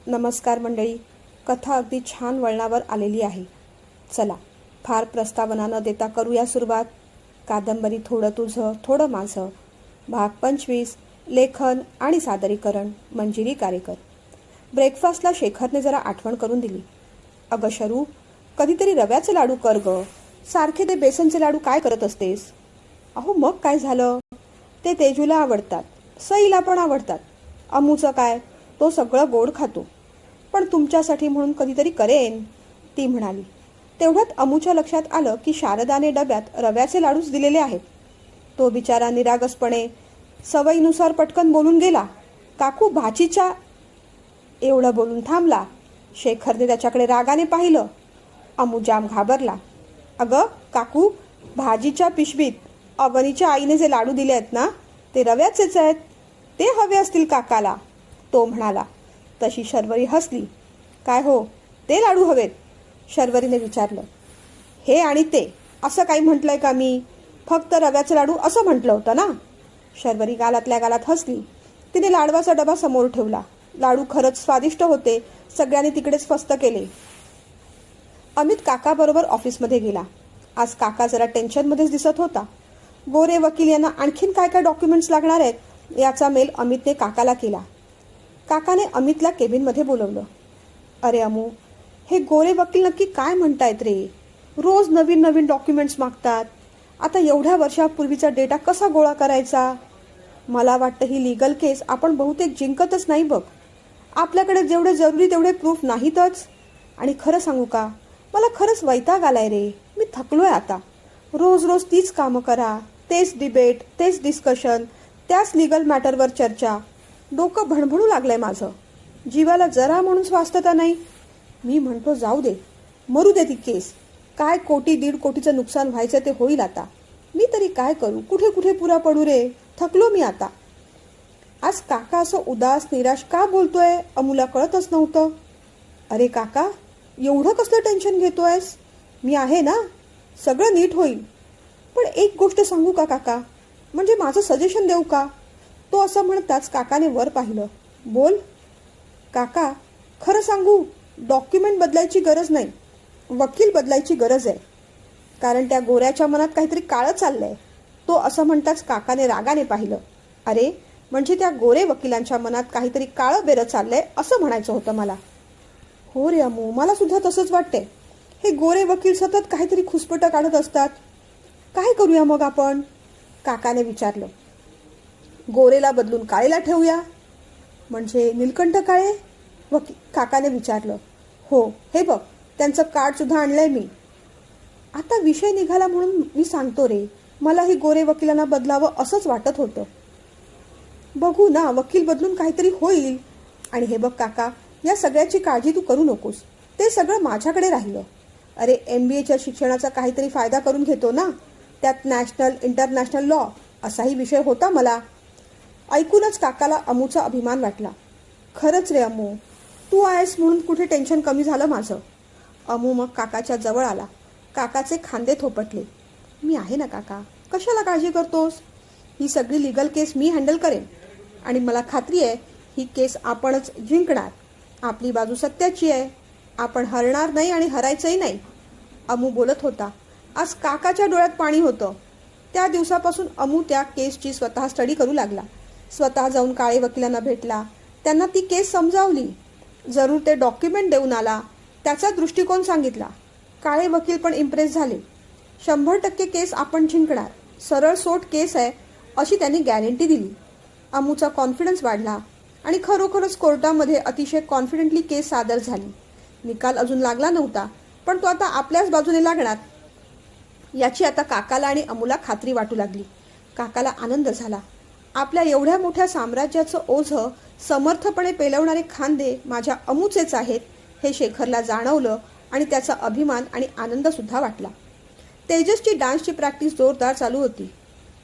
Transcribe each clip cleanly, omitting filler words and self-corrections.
नमस्कार मंडळी. कथा अगदी छान वळणावर आलेली आहे. चला, फार प्रस्तावना न देता करूया सुरुवात. कादंबरी थोडं तुझं थोडं माझं, भाग 25. लेखन आणि सादरीकरण मंजिरी कारेकर. ब्रेकफास्टला शेखरने जरा आठवण करून दिली. अगं शरू, कधीतरी रव्याचे लाडू कर ग. सारखे ते बेसनचे लाडू काय करत असतेस? अहो मग काय झालं, ते तेजूला आवडतात, सईला पण आवडतात. अमूचं काय, तो सगळं गोड खातो. पण तुमच्यासाठी म्हणून कधीतरी करेन, ती म्हणाली. तेवढ्यात अमूच्या लक्षात आलं की शारदाने डब्यात रव्याचे लाडूच दिलेले आहेत. तो बिचारा निरागसपणे सवयीनुसार पटकन बोलून गेला, काकू भाजीच्या. एवढं बोलून थांबला. शेखरने त्याच्याकडे रागाने पाहिलं. अमू जाम घाबरला. अगं काकू, भाजीच्या पिशवीत अवनीच्या आईने जे लाडू दिले आहेत ना, ते रव्याचेच आहेत. ते हवे असतील काकाला, तो म्हणाला. तशी शर्वरी हसली. काय हो, ते लाडू हवेत? शर्वरीने विचारलं. हे आणि ते असं काही म्हटलंय का मी? फक्त रव्याचे लाडू असं म्हटलं होतं ना. शर्वरी गालातल्या गालात हसली. तिने लाडवाचा डबा समोर ठेवला. लाडू खरंच स्वादिष्ट होते. सगळ्यांनी तिकडेच फस्त केले. अमित काकाबरोबर ऑफिसमध्ये गेला. आज काका जरा टेन्शनमध्येच दिसत होता. गोरे वकील यांना आणखीन काय काय डॉक्युमेंट्स लागणार आहेत याचा मेल अमितने काकाला केला. काकाने अमितला केबिनमध्ये बोलवलं. अरे अमू, हे गोरे वकील नक्की काय म्हणतायत रे? रोज नवीन नवीन डॉक्युमेंट्स मागतात. आता एवढ्या वर्षापूर्वीचा डेटा कसा गोळा करायचा? मला वाटतं ही लीगल केस आपण बहुतेक जिंकतच नाही बघ. आपल्याकडे जेवढे जरुरी तेवढे प्रूफ नाहीतच. आणि खरं सांगू का, मला खरंच वैताग आलाय रे. मी थकलोय आता. रोज रोज तीच कामं करा, तेच डिबेट, तेच डिस्कशन, त्याच लीगल मॅटरवर चर्चा. डोकं भणभणू लागलंय माझं. जीवाला जरा म्हणून स्वास्थ्यता नाही. मी म्हणतो जाऊ दे, मरू दे ती केस. काय कोटी दीड कोटीचं नुकसान व्हायचं ते होईल आता. मी तरी काय करू, कुठे कुठे पुरा पडू रे. थकलो मी आता. आज काका असं उदास निराश का बोलतोय अमूला कळतच नव्हतं. अरे काका, एवढं कसलं टेन्शन घेतोयस? मी आहे ना, सगळं नीट होईल. पण एक गोष्ट सांगू का काका, म्हणजे माझं सजेशन देऊ का? तो असं म्हणताच काकाने वर पाहिलं. बोल काका, खरं सांगू, डॉक्युमेंट बदलायची गरज नाही, वकील बदलायची गरज आहे. कारण त्या गोऱ्याच्या मनात काहीतरी काळं चाललंय. तो असं म्हणताच काकाने रागाने पाहिलं. अरे म्हणजे त्या गोरे वकिलांच्या मनात काहीतरी काळं बेरं चाललंय असं म्हणायचं होतं मला. हो रे अमू, मला सुद्धा तसंच वाटतंय. हे गोरे वकील सतत काहीतरी खुसपटं काढत असतात. काय करूया मग आपण? काकाने विचारलं. गोरेला बदलून काळेला ठेवूया. म्हणजे नीलकंठ काळे? काकाने विचारलं. हो, हे बघ, त्यांचं कार्ड सुद्धा आणलंय मी. आता विषय निघाला म्हणून मी सांगतो रे, मलाही गोरे वकिलांना बदलावं असंच वाटत होतं. बघू ना, वकील बदलून काहीतरी होईल. आणि हे बघ काका, या सगळ्याची काळजी तू करू नकोस. ते सगळं माझ्याकडे राहिलं. अरे MBAच्या शिक्षणाचा काहीतरी फायदा करून घेतो ना. त्यात नॅशनल इंटरनॅशनल लॉ असाही विषय होता मला. ऐकूनच काकाला अमूचा अभिमान वाटला. खरंच रे अमू, तू आहेस म्हणून कुठे टेन्शन कमी झालं माझं. अमू मग काकाच्या जवळ आला. काकाचे खांदे थोपटले. मी आहे ना काका, कशाला काळजी करतोस? ही सगळी लीगल केस मी हँडल करेन. आणि मला खात्री आहे ही केस आपणच जिंकणार. आपली बाजू सत्याची आहे. आपण हरणार नाही आणि हरायचंही नाही. अमू बोलत होता. आज काकाच्या डोळ्यात पाणी होतं. त्या दिवसापासून अमू त्या केसची स्वतः स्टडी करू लागला. स्वतः जाऊन काळे वकिलांना भेटला. त्यांना ती केस समजावली. जरूर ते डॉक्युमेंट देऊन आला. त्याचा दृष्टिकोन सांगितला. काळे वकील पण इम्प्रेस झाले. 100% केस आपण जिंकणार, सरळ सोट केस आहे अशी त्यांनी गॅरंटी दिली. अमूचा कॉन्फिडन्स वाढला आणि खरोखरच कोर्टामध्ये अतिशय कॉन्फिडेंटली केस सादर झाली. निकाल अजून लागला नव्हता, पण तो आता आपल्याच बाजूने लागणार याची आता काकाला आणि अमूला खात्री वाटू लागली. काकाला आनंद झाला. आपल्या एवढ्या मोठ्या साम्राज्याचं ओझं समर्थपणे पेलवणारे खांदे माझ्या अमूचेच आहेत हे शेखरला जाणवलं आणि त्याचा अभिमान आणि आनंद सुद्धा वाटला. तेजसची डान्सची प्रॅक्टिस जोरदार चालू होती.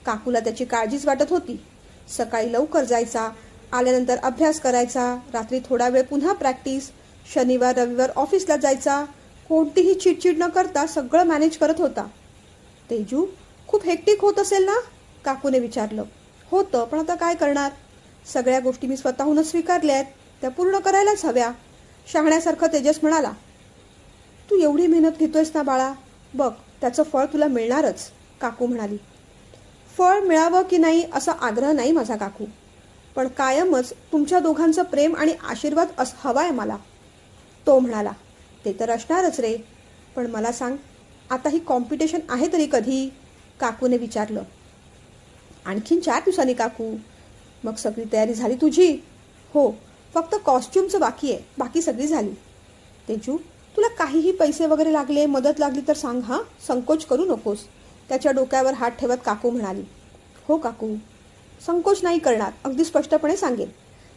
काकूला त्याची काळजीच वाटत होती. सकाळी लवकर जायचा, आल्यानंतर अभ्यास करायचा, रात्री थोडा वेळ पुन्हा प्रॅक्टिस, शनिवार रविवार ऑफिसला जायचा. कोणतीही चिडचिड न करता सगळं मॅनेज करत होता. तेजू, खूप हेक्टिक होत असेल ना? काकूने विचारलं. होतं, पण आता काय करणार? सगळ्या गोष्टी मी स्वतःहूनच स्वीकारल्या आहेत, त्या पूर्ण करायलाच हव्या. शहाण्यासारखं तेजस म्हणाला, तू एवढी मेहनत घेतोयस ना बाळा, बघ त्याचं फळ तुला मिळणारच, काकू म्हणाली. फळ मिळावं की नाही असा आग्रह नाही माझा काकू, पण कायमच तुमच्या दोघांचं प्रेम आणि आशीर्वाद हवाय मला, तो म्हणाला. ते तर असणारच रे, पण मला सांग, आता ही कॉम्पिटिशन आहे तरी कधी, काकूने विचारलं. आणखीन 4 दिवसांनी काकू. मग सगळी तयारी झाली तुझी? हो, फक्त कॉस्ट्युमचं बाकी आहे, बाकी सगळी झाली. तेजू, तुला काहीही पैसे वगैरे लागले, मदत लागली तर सांग हां, संकोच करू नकोस, त्याच्या डोक्यावर हात ठेवत काकू म्हणाली. हो काकू, संकोच नाही करणार, अगदी स्पष्टपणे सांगेन.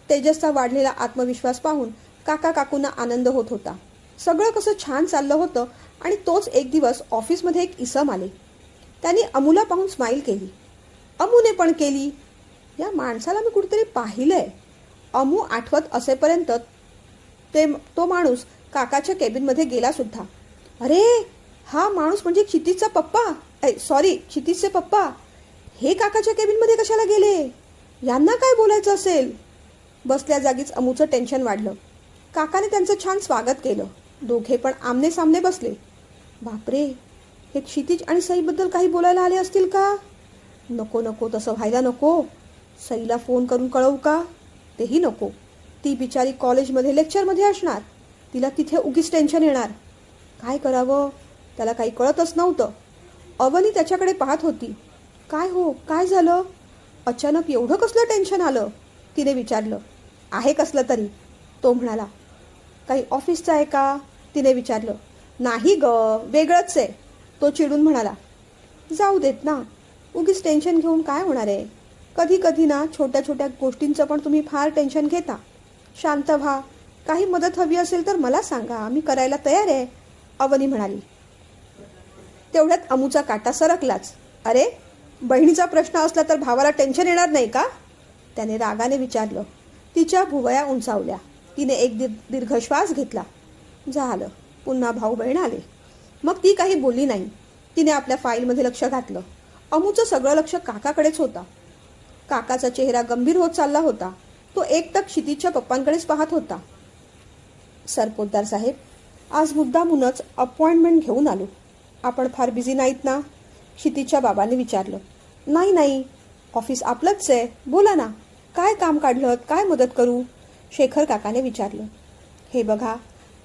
तेजसचा वाढलेला आत्मविश्वास पाहून काका काकूंना आनंद होत होता. सगळं कसं छान चाललं होतं आणि तोच एक दिवस ऑफिसमध्ये एक इसम आले. त्यांनी अमूला पाहून स्माईल केली. अमूने पण केली. या माणसाला मी कुठेतरी पाहिलंय. अमू आठवत असेपर्यंत तो माणूस काकाच्या केबिनमध्ये गेला सुद्धा. अरे, हा माणूस म्हणजे क्षितिजचा पप्पा, क्षितिजचे पप्पा. हे काकाच्या केबिनमध्ये कशाला गेले? यांना काय बोलायचं असेल? बसल्या जागीच अमूचं टेन्शन वाढलं. काकाने त्यांचं छान स्वागत केलं. दोघे पण आमने सामने बसले. बापरे, हे क्षितिज आणि सईबद्दल काही बोलायला आले असतील का? नको नको, तसं व्हायला नको. सईला फोन करून कळवू का? तेही नको. ती बिचारी कॉलेजमध्ये लेक्चरमध्ये असणार, तिला तिथे उगीच टेन्शन येणार. काय करावं, त्याला काही कळतच नव्हतं. अवनी त्याच्याकडे पाहत होती. काय हो, काय झालं? अचानक एवढं कसलं टेन्शन आलं, तिने विचारलं. आहे कसलं तरी, तो म्हणाला. काही ऑफिसचं आहे का, तिने विचारलं. नाही ग, वेगळंच आहे, तो चिडून म्हणाला. जाऊ देत ना, उगीच टेन्शन घेऊन काय होणार आहे? कधी कधी ना छोट्या छोट्या गोष्टींचं पण तुम्ही फार टेन्शन घेता. शांत व्हा. काही मदत हवी असेल तर मला सांगा, मी करायला तयार आहे, अवनी म्हणाली. तेवढ्यात अमूचा काटा सरकलाच. अरे, बहिणीचा प्रश्न असला तर भावाला टेन्शन येणार नाही का, त्याने रागाने विचारलं. तिच्या भुवया उंचावल्या. तिने एक दीर्घ श्वास घेतला. झालं, पुन्हा भाऊ बहीण आले. मग ती काही बोलली नाही. तिने आपल्या फाईलमध्ये लक्ष घातलं. अमूचं सगळं लक्ष काकाकडेच होता. काकाचा चेहरा गंभीर होत चालला होता. तो एकटक क्षितिजच्या पप्पांकडेच पाहत होता. सरपोतदार साहेब, आज मुद्दामूनच अपॉइंटमेंट घेऊन आलो. आपण फार बिझी नाहीत ना, क्षितिजच्या बाबांनी विचारलं. नाही, ऑफिस आपलंच आहे, बोला ना, काय काम काढलं, काय मदत करू, शेखर काकाने विचारलं. हे बघा,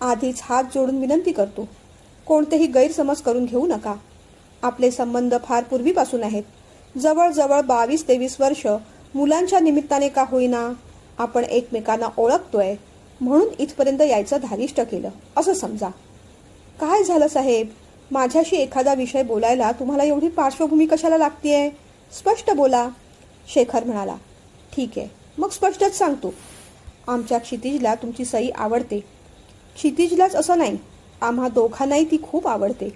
आधीच हात जोडून विनंती करतो, कोणतेही गैरसमज करून घेऊ नका. आपले संबंध फार पूर्वीपासून आहेत. जवळजवळ 22-23 वर्ष मुलांच्या निमित्ताने का होईना आपण एकमेकांना ओळखतोय, म्हणून इथपर्यंत यायचं धारिष्ट केलं असं समजा. काय झालं साहेब, माझ्याशी एखादा विषय बोलायला तुम्हाला एवढी पार्श्वभूमी कशाला लागतीये? स्पष्ट बोला, शेखर म्हणाला. ठीक आहे, मग स्पष्टच सांगतो. आमच्या क्षितिजला तुमची सई आवडते. क्षितिजलाच असं नाही, आम्हा दोघांनाही ती खूप आवडते.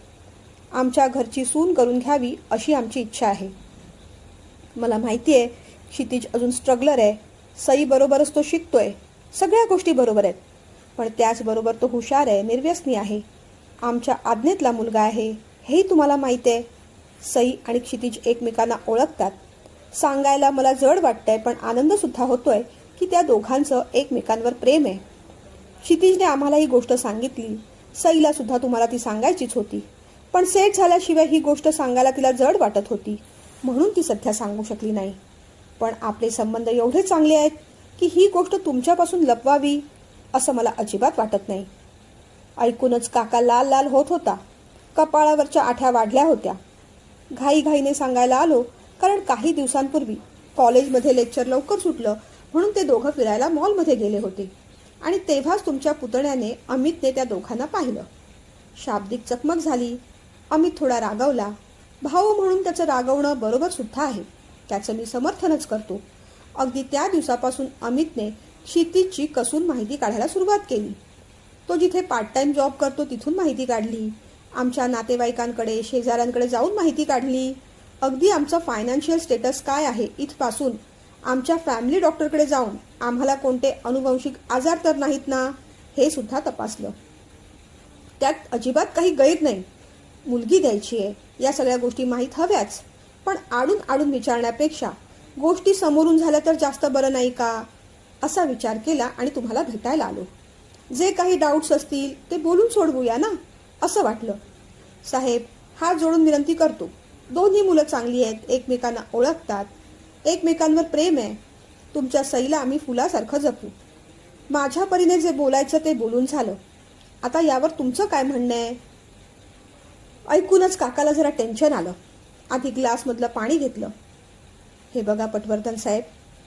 आमच्या घरची सून करून घ्यावी अशी आमची इच्छा आहे. मला माहिती आहे क्षितिज अजून स्ट्रगलर आहे. सई बरोबरच तो शिकतोय, सगळ्या गोष्टी बरोबर आहेत, पण त्याचबरोबर तो हुशार आहे, निर्व्यसनी आहे. आमच्या आज्ञेतला मुलगा आहे, हेही तुम्हाला माहीत आहे. सई आणि क्षितिज एकमेकांना ओळखतात. सांगायला मला जड वाटतंय, पण आनंदसुद्धा होतोय की त्या दोघांचं एकमेकांवर प्रेम आहे. क्षितिजने आम्हाला ही गोष्ट सांगितली. सईला सुद्धा तुम्हाला ती सांगायचीच होती, पण सेट झाल्याशिवाय ही गोष्ट सांगायला तिला जड वाटत होती, म्हणून ती सध्या सांगू शकली नाही. पण आपले संबंध एवढे चांगले आहेत की ही गोष्ट तुमच्यापासून लपवावी असं मला अजिबात वाटत नाही. ऐकूनच काका लाल लाल होत होता. कपाळावरच्या आठ्या वाढल्या होत्या. घाईघाईने सांगायला आलो, कारण काही दिवसांपूर्वी कॉलेजमध्ये लेक्चर लवकर सुटलं, म्हणून ते दोघं फिरायला मॉलमध्ये गेले होते आणि तेव्हाच तुमच्या पुतण्याने अमितने त्या दोघांना पाहिलं. शाब्दिक चकमक झाली. अमित थोडा रागावला. भाऊ म्हणून त्याचं रागवणं बरोबर सुद्धा आहे, त्याचं मी समर्थनच करतो. अगदी त्या दिवसापासून अमितने क्षितिजची कसून माहिती काढायला सुरुवात केली. तो जिथे पार्ट टाइम जॉब करतो तिथून माहिती काढली. आमच्या नातेवाईकांकडे, शेजाऱ्यांकडे जाऊन माहिती काढली. अगदी आमचं फायनान्शियल स्टेटस काय आहे इथपासून आमच्या फॅमिली डॉक्टरकडे जाऊन आम्हाला कोणते अनुवंशिक आजार तर नाहीत ना, हे सुद्धा तपासलं. त्यात अजिबात काही गैर नाही. मुलगी द्यायची आहे, या सगळ्या गोष्टी माहीत हव्याच, पण आडून आडून विचारण्यापेक्षा गोष्टी समोरून झाल्या तर जास्त बरं नाही का, असा विचार केला आणि तुम्हाला भेटायला आलो. जे काही डाऊट्स असतील ते बोलून सोडवूया ना, असं वाटलं. साहेब, हात जोडून विनंती करतो. दोन्ही मुलं चांगली आहेत, एकमेकांना ओळखतात, एकमेकांवर प्रेम आहे. तुमच्या सईला आम्ही फुलासारखं जपू. माझ्या परीने जे बोलायचं ते बोलून झालं. आता यावर तुमचं काय म्हणणं आहे? ऐकूनच काकाला जरा टेन्शन आलं. आधी ग्लासमधलं पाणी घेतलं. हे बघा पटवर्धन साहेब,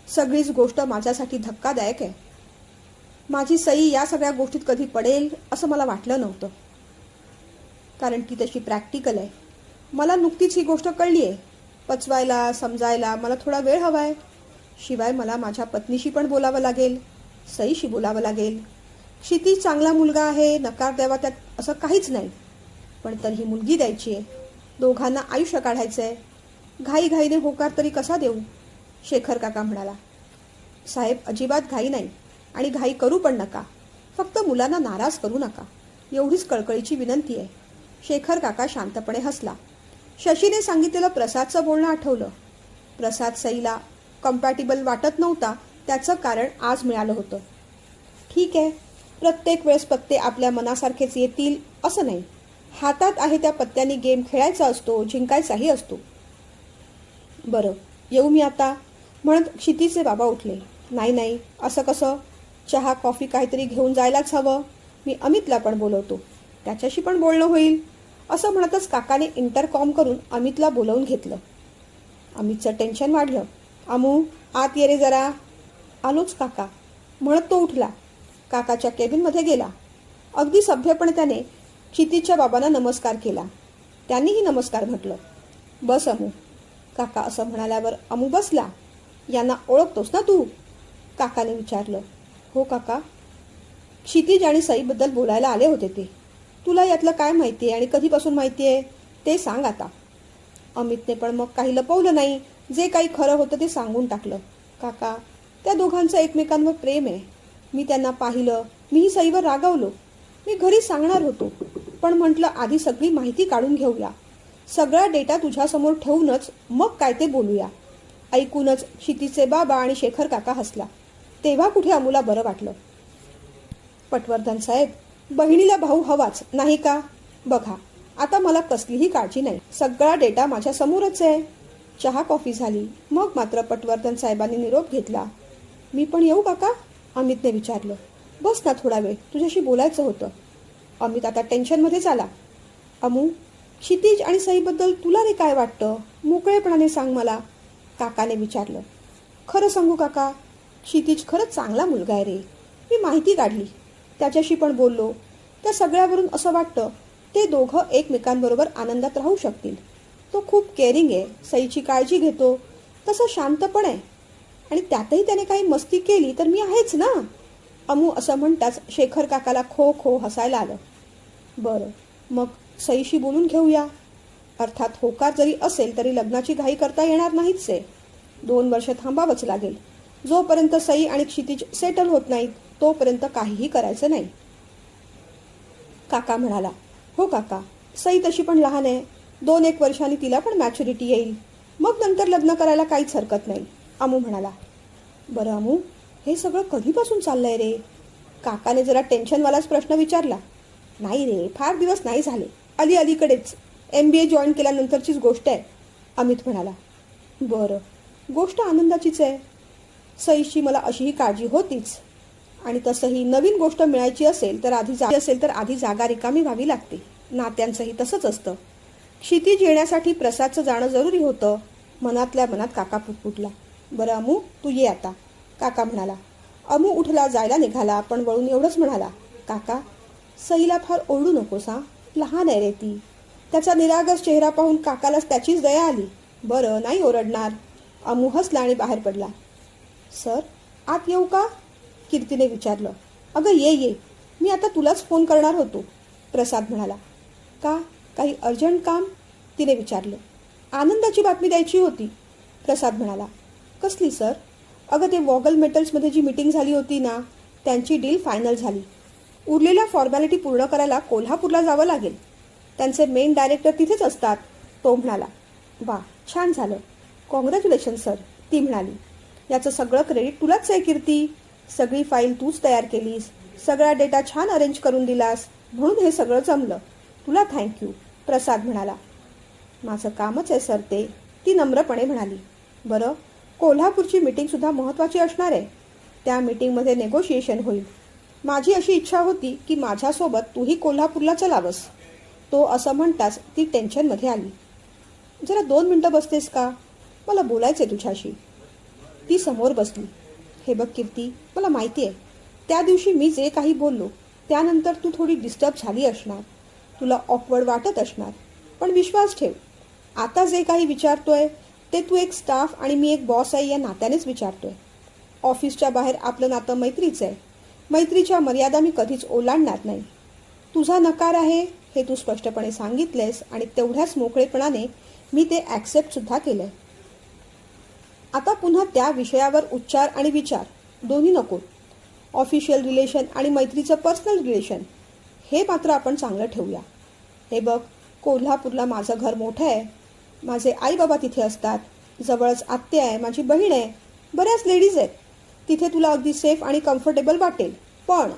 सगळीच गोष्ट माझ्यासाठी धक्कादायक आहे. माझी सई या सगळ्या गोष्टीत कधी पडेल असं मला वाटलं नव्हतं, कारण ती तशी प्रॅक्टिकल आहे. मला नुकतीच ही गोष्ट कळली आहे. पचवायला समजायला मला थोडा वेळ हवा आहे. शिवाय मला माझ्या पत्नीशी पण बोलावं लागेल, सईशी बोलावं लागेल. क्षितिज चांगला मुलगा आहे, नकार द्यावा त्यात असं काहीच नाही, पण तरीही मुलगी द्यायची आहे. दोघांना आयुष्य काढायचं आहे. घाईघाईने होकार तरी कसा देऊ? शेखर काका म्हणाला. साहेब, अजिबात घाई नाही आणि घाई करू पण नका. फक्त मुलांना नाराज करू नका, एवढीच कळकळीची विनंती आहे. शेखर काका शांतपणे हसला. शशीने सांगितलेलं प्रसादचं बोलणं आठवलं. प्रसाद सईला कम्पॅटिबल वाटत नव्हता, त्याचं कारण आज मिळालं होतं. ठीक आहे, प्रत्येक वेळेस पत्ते आपल्या मनासारखेच येतील असं नाही. हातात आहे त्या पत्त्यांनी गेम खेळायचा असतो, जिंकायचाही असतो. बरं, येऊ मी आता, म्हणत क्षितीचे बाबा उठले. नाही नाही, असं कसं? चहा कॉफी काहीतरी घेऊन जायलाच हवं. मी अमितला पण बोलवतो, त्याच्याशी पण बोलणं होईल. असं म्हणतच काकाने इंटरकॉम करून अमितला बोलवून घेतलं. अमितचं टेन्शन वाढलं. अमू, आत ये रे जरा. आलोच काका, म्हणत तो उठला. काकाच्या केबिनमध्ये गेला. अगदी सभ्यपणे त्याने क्षितीजच्या बाबांना नमस्कार केला. त्यांनीही नमस्कार म्हटलं. बस अमू. काका असं म्हणाल्यावर अमू बसला. यांना ओळखतोस ना तू? काकाने विचारलं. हो काका. क्षितिज आणि सईबद्दल बोलायला आले होते ते. तुला यातलं काय माहिती आहे आणि कधीपासून माहिती आहे ते सांग आता. अमितने पण मग काही लपवलं नाही. जे काही खरं होतं ते सांगून टाकलं. काका, त्या दोघांचं एकमेकांवर प्रेम आहे. मी त्यांना पाहिलं. मीही सईवर रागावलो. मी घरी सांगणार होतो, पण म्हटलं आधी सगळी माहिती काढून घेऊया. सगळा डेटा तुझ्यासमोर ठेवूनच मग काय ते बोलूया. ऐकूनच क्षितीचे बाबा आणि शेखर काका हसला. तेव्हा कुठे अमूला बरं वाटलं. पटवर्धन साहेब, बहिणीला भाऊ हवाच नाही का? बघा, आता मला कसलीही काळजी नाही. सगळा डेटा माझ्या समोरच आहे. चहा कॉफी झाली. मग मात्र पटवर्धन साहेबांनी निरोप घेतला. मी पण येऊ काका? अमितने विचारलं. बस ना थोडा वेळ, तुझ्याशी बोलायचं होतं. अमित आता टेन्शनमध्येच आला. अमू, क्षितिज आणि सईबद्दल तुला रे काय वाटतं? मोकळेपणाने सांग मला, काकाने विचारलं. खरं सांगू काका, क्षितिज खरंच चांगला मुलगा आहे रे. मी माहिती काढली, त्याच्याशी पण बोललो. त्या सगळ्यावरून असं वाटतं ते दोघं एकमेकांबरोबर आनंदात राहू शकतील. तो खूप केअरिंग आहे, सईची काळजी घेतो, तसं शांत पण आहे. आणि त्यातही त्याने काही मस्ती केली तर मी आहेच ना. अमू असं म्हणताच शेखर काकाला खो खो हसायला आलं. बरं, मग सईशी बोलून घेऊया. अर्थात होकार जरी असेल तरी लग्नाची घाई करता येणार नाहीच आहे. 2 वर्ष थांबावंच लागेल. जोपर्यंत सई आणि क्षितिज सेटल होत नाहीत तोपर्यंत काहीही करायचं नाही. काका म्हणाला. हो काका, सई तशी पण लहान आहे. 2-1 वर्षांनी तिला पण मॅच्युरिटी येईल. मग नंतर लग्न करायला काहीच हरकत नाही, अमू म्हणाला. बरं अमू, हे सगळं कधीपासून चाललंय रे? काकाने जरा टेन्शनवालाच प्रश्न विचारला. नाही रे, फार दिवस नाही झाले. अलीकडेच MBA जॉईन केल्यानंतरचीच गोष्ट आहे, अमित म्हणाला. बरं, गोष्ट आनंदाचीच आहे. सईची मला अशीही काळजी होतीच. आणि तसंही नवीन गोष्ट मिळायची असेल तर आधी जागा रिकामी व्हावी लागते. नात्यांचंही तसंच असतं. क्षितिज येण्यासाठी प्रसादचं जाणं जरुरी होतं. मनातल्या मनात काका पुटपुटला. बरं अमू, तू ये आता, काका म्हणाला. अमू उठला, जायला निघाला, पण वळून एवढंच म्हणाला. काका, सईला फार ओरडू नकोस हा, लहान आहे रे ती. त्याचा निरागस चेहरा पाहून काकालाच त्याचीच दया आली. बरं, नाही ओरडणार. अमू हसला आणि बाहेर पडला. सर, आत येऊ का? कीर्तीने विचारलं. अगं ये, मी आता तुलाच फोन करणार होतो, प्रसाद म्हणाला. का, काही अर्जंट काम? तिने विचारलं. आनंदाची बातमी द्यायची होती, प्रसाद म्हणाला. कसली सर? अगं ते वॉगल मेटल्समध्ये जी मीटिंग झाली होती ना, त्यांची डील फायनल झाली. उरलेल्या फॉर्मॅलिटी पूर्ण करायला कोल्हापूरला जावं लागेल. त्यांचे मेन डायरेक्टर तिथेच असतात, तो म्हणाला. वा, छान झालं. कॉंग्रॅच्युलेशन सर, ती म्हणाली. याचं सगळं क्रेडिट तुलाच आहे कीर्ती. सगळी फाईल तूच तयार केलीस. सगळा डेटा छान अरेंज करून दिलास म्हणून हे सगळं जमलं. तुला थँक्यू, प्रसाद म्हणाला. माझं कामच आहे सर ते, ती नम्रपणे म्हणाली. बरं, कोल्हापूरची मीटिंगसुद्धा महत्त्वाची असणार आहे. त्या मीटिंगमध्ये नेगोशिएशन होईल. माझी अशी इच्छा होती की माझ्यासोबत तूही कोल्हापूरला चलावंस. तो असं म्हणताच ती टेन्शनमध्ये आली. जरा 2 मिनटं बसतेस का? मला बोलायचं आहे तुझ्याशी. ती समोर बसली. हे बघ कीर्ती, मला माहिती आहे त्या दिवशी मी जे काही बोललो त्यानंतर तू थोडी डिस्टर्ब झाली असणार, तुला ऑकवर्ड वाटत असणार. पण विश्वास ठेव, आता जे काही विचारतोय ते तू एक स्टाफ आणि मी एक बॉस आहे या नात्यानेच विचारतोय. ऑफिसच्या बाहेर आपलं नातं मैत्रीचं आहे. मैत्रीच्या मर्यादा मी कधीच ओलांडणार नाही. तुझा नकार आहे हे तू स्पष्टपणे सांगितलेस आणि तेवढ्याच मोकळेपणाने मी ते ॲक्सेप्टसुद्धा केलंय. आता पुन्हा त्या विषयावर उच्चार आणि विचार दोन्ही नको. ऑफिशियल रिलेशन आणि मैत्रीचं पर्सनल रिलेशन हे मात्र आपण चांगलं ठेवूया. हे बघ, कोल्हापूरला माझं घर मोठं आहे. माझे आई बाबा तिथे असतात. जवळच आत्या आहे, माझी बहीण आहे, बऱ्याच लेडीज आहेत. तिथे तुला अगदी सेफ आणि कम्फर्टेबल वाटेल. पण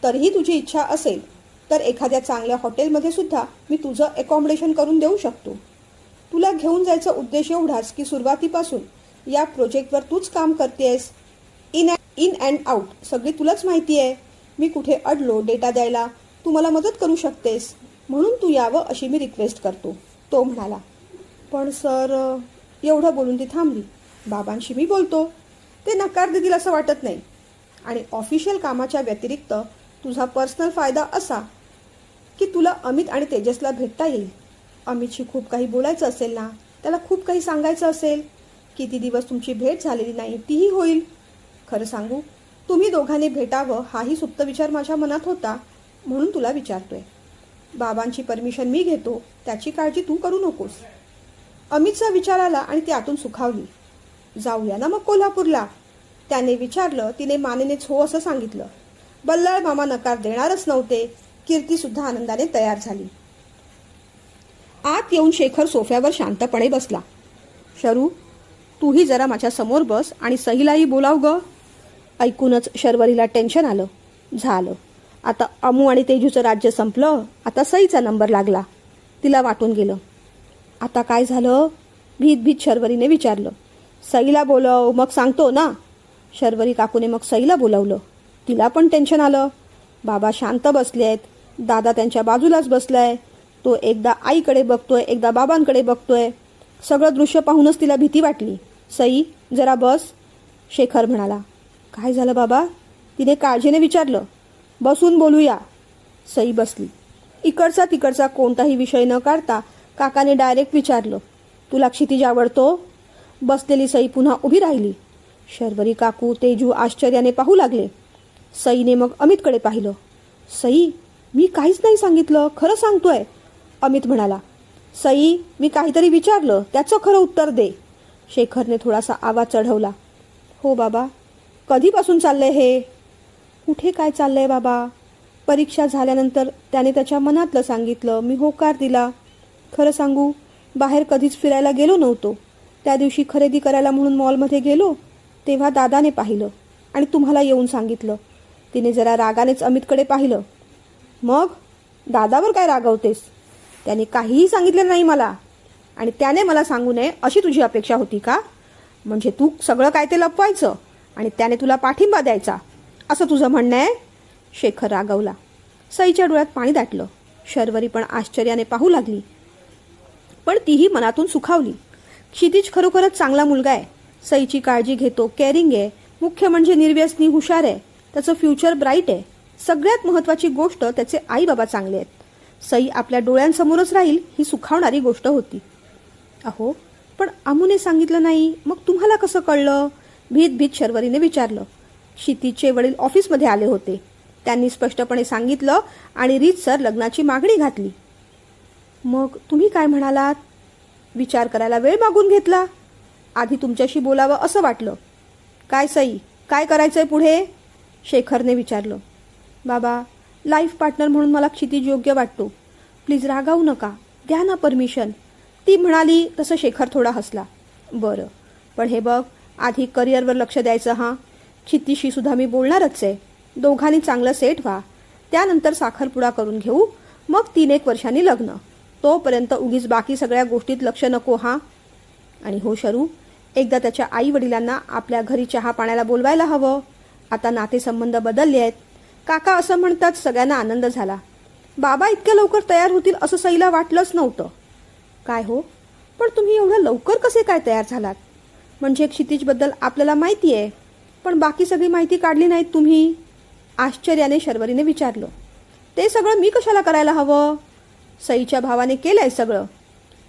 तरीही तुझी इच्छा असेल तर एखाद्या चांगल्या हॉटेलमध्ये सुद्धा मी तुझं अकॉमोडेशन करून देऊ शकतो. तुला घेऊन जायचा उद्देश एवढाच की सुरुवातीपासून या प्रोजेक्टवर तूच काम करतेस. इन अँड आउट सगळी तुलाच माहिती आहे. मी कुठे अडलो डेटा द्यायला तू मला मदत करू शकतेस, म्हणून तू यावं अशी मी रिक्वेस्ट करतो, तो म्हणाला. पण सर, एवढं बोलून ती थांबली. बाबांशी मी बोलतो, ते नकार देतील असं वाटत नाही. आणि ऑफिशियल कामाच्या व्यतिरिक्त तुझा पर्सनल फायदा असा की तुला अमित आणि तेजसला भेटता येईल. अमितशी खूप काही बोलायचं असेल ना, त्याला खूप काही सांगायचं असेल. किती दिवस तुमची भेट झालेली नाही तीही होईल. खरं सांगू, तुम्ही दोघांनी भेटावं हाही सुप्त विचार माझ्या मनात होता, म्हणून तुला विचारतोय. बाबांची परमिशन मी घेतो, त्याची काळजी तू करू नकोस. अमितचा विचार आला आणि ती आतून सुखावली. जाऊया ना मग कोल्हापूरला, त्याने विचारलं. तिने मानेनेच हो असं सांगितलं. बल्लाळ मामा नकार देणारच नव्हते. कीर्तीसुद्धा आनंदाने तयार झाली. आत येऊन शेखर सोफ्यावर शांतपणे बसला. शरू, तूही जरा माझ्या समोर बस आणि सईलाही बोलाव ग. ऐकूनच शर्वरीला टेन्शन आलं. झालं, आता अमू आणि तेजूचं राज्य संपलं. आता सईचा नंबर लागला. तिला वाटून गेलं. आता काय झालं? भीत भीत शर्वरीने विचारलं. सईला बोलव, मग सांगतो ना. शर्वरी काकूने मग सईला बोलवलं. तिला पण टेन्शन आलं. बाबा शांत बसले आहेत. दादा त्यांच्या बाजूलाच बसलाय. तो एकदा आईकडे बघतोय, एकदा बाबांकडे बघतोय. सगळं दृश्य पाहूनच तिला भीती वाटली. सई, जरा बस, शेखर म्हणाला. काय झालं बाबा? तिने काळजीने विचारलं. बसून बोलूया. सई बसली. इकडचा तिकडचा कोणताही विषय न काढता काकाने डायरेक्ट विचारलं. तुला क्षितिज आवडतो? बसलेली सई पुन्हा उभी राहिली. शर्वरी काकू, तेजू आश्चर्याने पाहू लागले. सईने मग अमितकडे पाहिलं. सई, मी काहीच नाही सांगितलं, खरं सांगतोय, अमित म्हणाला. सई, मी काहीतरी विचारलं, त्याचं खरं उत्तर दे. शेखरने थोडासा आवाज चढवला. हो बाबा. कधीपासून चाललंय हे? कुठे काय चाललंय बाबा? परीक्षा झाल्यानंतर त्याने त्याच्या मनातलं सांगितलं. मी होकार दिला. खरं सांगू, बाहेर कधीच फिरायला गेलो नव्हतो. त्या दिवशी खरेदी करायला म्हणून मॉलमध्ये गेलो तेव्हा दादाने पाहिलं आणि तुम्हाला येऊन सांगितलं. तिने जरा रागानेच अमितकडे पाहिलं. मग दादावर काय रागवतेस? त्याने काहीही सांगितलं नाही मला, आणि त्याने मला सांगू नये अशी तुझी अपेक्षा होती का? म्हणजे तू सगळं काय ते लपवायचं आणि त्याने तुला पाठिंबा द्यायचा, असं तुझं म्हणणं आहे? शेखर रागवला. सईच्या डोळ्यात पाणी दाटलं. शर्वरी पण आश्चर्याने पाहू लागली, पण तीही मनातून सुखावली. क्षितिज खरोखरच चांगला मुलगा आहे. सईची काळजी घेतो, केअरिंग आहे. मुख्य म्हणजे निर्व्यसनी, हुशार आहे. त्याचं फ्युचर ब्राईट आहे. सगळ्यात महत्त्वाची गोष्ट, त्याचे आई बाबा चांगले आहेत. सई आपल्या डोळ्यांसमोरच राहील ही सुखावणारी गोष्ट होती. अहो, पण अमूने सांगितलं नाही, मग तुम्हाला कसं कळलं? भीत भीत शर्वरीने विचारलं. क्षितिजचे वडील ऑफिसमध्ये आले होते. त्यांनी स्पष्टपणे सांगितलं आणि रीतसर लग्नाची मागणी घातली. मग तुम्ही काय म्हणालात? विचार करायला वेळ मागून घेतला. आधी तुमच्याशी बोलावं असं वाटलं. काय सई, काय करायचंय पुढे? शेखरने विचारलं. बाबा, लाईफ पार्टनर म्हणून मला क्षितिज योग्य वाटतो. प्लीज रागावू नका, द्या ना परमिशन, ती म्हणाली. तसं शेखर थोडा हसला. बरं, पण हे बघ, आधी करिअरवर लक्ष द्यायचं हां. क्षितिजशी सुद्धा मी बोलणारच आहे. दोघांनी चांगलं सेट व्हा, त्यानंतर साखरपुडा करून घेऊ, मग 3-1 वर्षांनी लग्न. तोपर्यंत उगीच बाकी सगळ्या गोष्टीत लक्ष नको हा. आणि हो शरू, एकदा त्याच्या आई वडिलांना आपल्या घरी चहा पाण्याला बोलवायला हवं. आता नातेसंबंध बदलले आहेत. काका असं म्हणतात. सगळ्यांना आनंद झाला. बाबा इतक्या लवकर तयार होतील असं सईला वाटलंच नव्हतं. काय हो, पण तुम्ही एवढं लवकर कसे काय तयार झालात? म्हणजे क्षितिजबद्दल आपल्याला माहिती आहे, पण बाकी सगळी माहिती काढली नाहीत तुम्ही? आश्चर्याने शर्वरीने विचारलं. ते सगळं मी कशाला करायला हवं? सईच्या भावाने केलंय सगळं.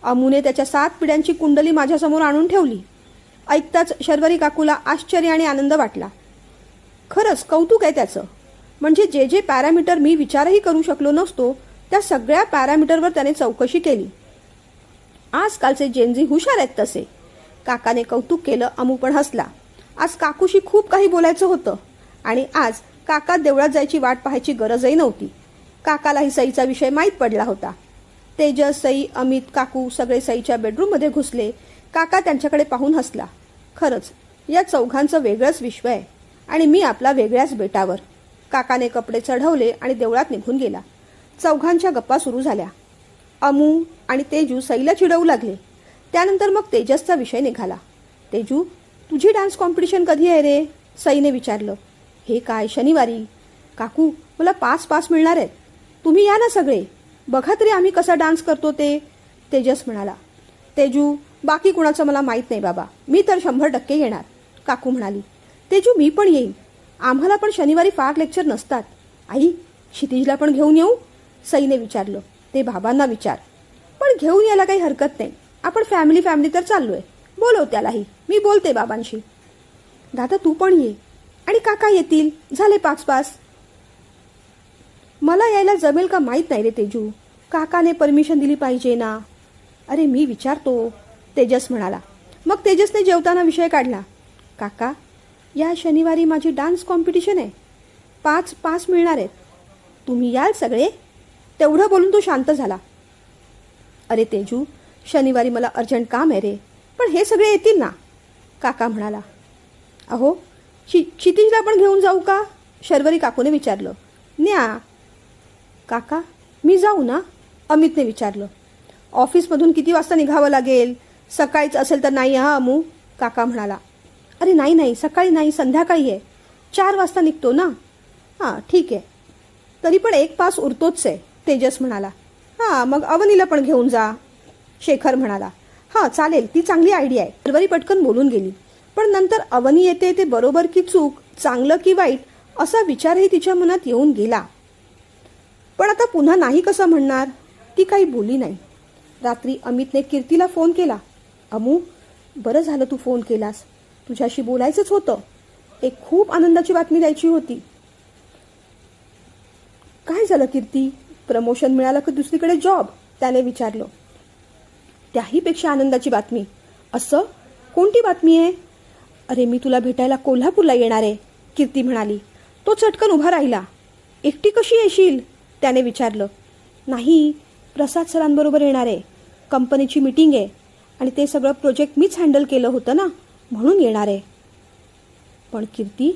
अमुने त्याच्या 7 पिढ्यांची कुंडली माझ्यासमोर आणून ठेवली. ऐकताच शर्वरी काकूला आश्चर्य आणि आनंद वाटला. खरंच कौतुक आहे त्याचं. म्हणजे जे जे पॅरामीटर मी विचारही करू शकलो नसतो, त्या सगळ्या पॅरामीटरवर त्याने चौकशी केली. आजकालचे जेनझी हुशार आहेत तसे. काकाने कौतुक केलं. अमू पण हसला. आज काकूशी खूप काही बोलायचं होतं आणि आज काका देवळात जायची वाट पाहायची गरजही नव्हती. काकालाही सईचा विषय माहीत पडला होता. तेजस, सई, अमित, काकू सगळे सईच्या बेडरूममध्ये घुसले. काका त्यांच्याकडे पाहून हसला. खरंच या चौघांचं वेगळंच विश्व आहे आणि मी आपला वेगळ्याच बेटावर. काकाने कपडे चढवले आणि देवळात निघून गेला. चौघांच्या गप्पा सुरू झाल्या. अमू आणि तेजू सईला चिडवू लागले. त्यानंतर मग तेजसचा विषय निघाला. तेजू, तुझी डान्स कॉम्पिटिशन कधी आहे रे? सईने विचारलं. हे काय, शनिवारी. काकू, मला 5 पास मिळणार आहेत. तुम्ही या ना सगळे, बघा तरी आम्ही कसा डान्स करतो ते. तेजस म्हणाला. तेजू, बाकी कुणाचं मला माहीत नाही बाबा, मी तर 100% येणार. काकू म्हणाली. तेजू, मी पण येईन. आम्हाला पण शनिवारी फार लेक्चर नसतात. आई, क्षितिजला पण घेऊन येऊ? सईने विचारलं. ते बाबांना विचार. पण घेऊन यायला काही हरकत नाही. आपण फॅमिली तर चाललोय. बोलव त्यालाही, मी बोलते बाबांशी. दादा तू पण ये. आणि काका येतील. झाले 5 पास. मला यायला जमेल का माहीत नाही रे तेजू. काकाने परमिशन दिली पाहिजे ना. अरे मी विचारतो, तेजस म्हणाला. मग तेजसने जेवताना विषय काढला. काका, या शनिवारी माझी डान्स कॉम्पिटिशन आहे. 5 पास मिळणार आहेत. तुम्ही याल सगळे? तेवढं बोलून तो शांत झाला. अरे तेजू, शनिवारी मला अर्जंट काम आहे रे, पण हे सगळे येतील ना. काका म्हणाला. अहो, क्षितिजला पण घेऊन जाऊ का? शर्वरी काकूने विचारलं. न्या. काका, मी जाऊ ना? अमितने विचारलं. ऑफिसमधून किती वाजता निघावं लागेल? सकाळीच असेल तर नाही हा अमू. काका म्हणाला. अरे नाही, सकाळी नाही, संध्याकाळी आहे. 4 वाजता निघतो ना. हां ठीक आहे. तरी पण 1 पास उरतोच आहे. तेजस म्हणाला. हां मग अवनीला पण घेऊन जा. शेखर म्हणाला. हां चालेल, ती चांगली आयडिया आहे. शर्वरी पटकन बोलून गेली. पण नंतर अवनी येते ते बरोबर की चूक, चांगलं की वाईट, असा विचारही तिच्या मनात येऊन गेला. पण आता पुन्हा नाही कसं म्हणणार? ती काही बोलली नाही. रात्री अमितने कीर्तीला फोन केला. अमू, बरं झालं तू फोन केलास. तुझ्याशी बोलायचंच होतं. एक खूप आनंदाची बातमी द्यायची होती. काय झालं कीर्ती? प्रमोशन मिळालं की दुसरीकडे जॉब? त्याने विचारलं. त्याहीपेक्षा आनंदाची बातमी. असं? कोणती बातमी आहे? अरे मी तुला भेटायला कोल्हापूरला येणार आहे, कीर्ती म्हणाली. तो चटकन उभा राहिला. एकटी कशी येशील? त्याने विचारलं. नाही, प्रसाद सरांबरोबर येणार आहे. कंपनीची मीटिंग आहे आणि ते सगळं प्रोजेक्ट मीच हँडल केलं होतं ना, म्हणून येणार आहे. पण कीर्ती,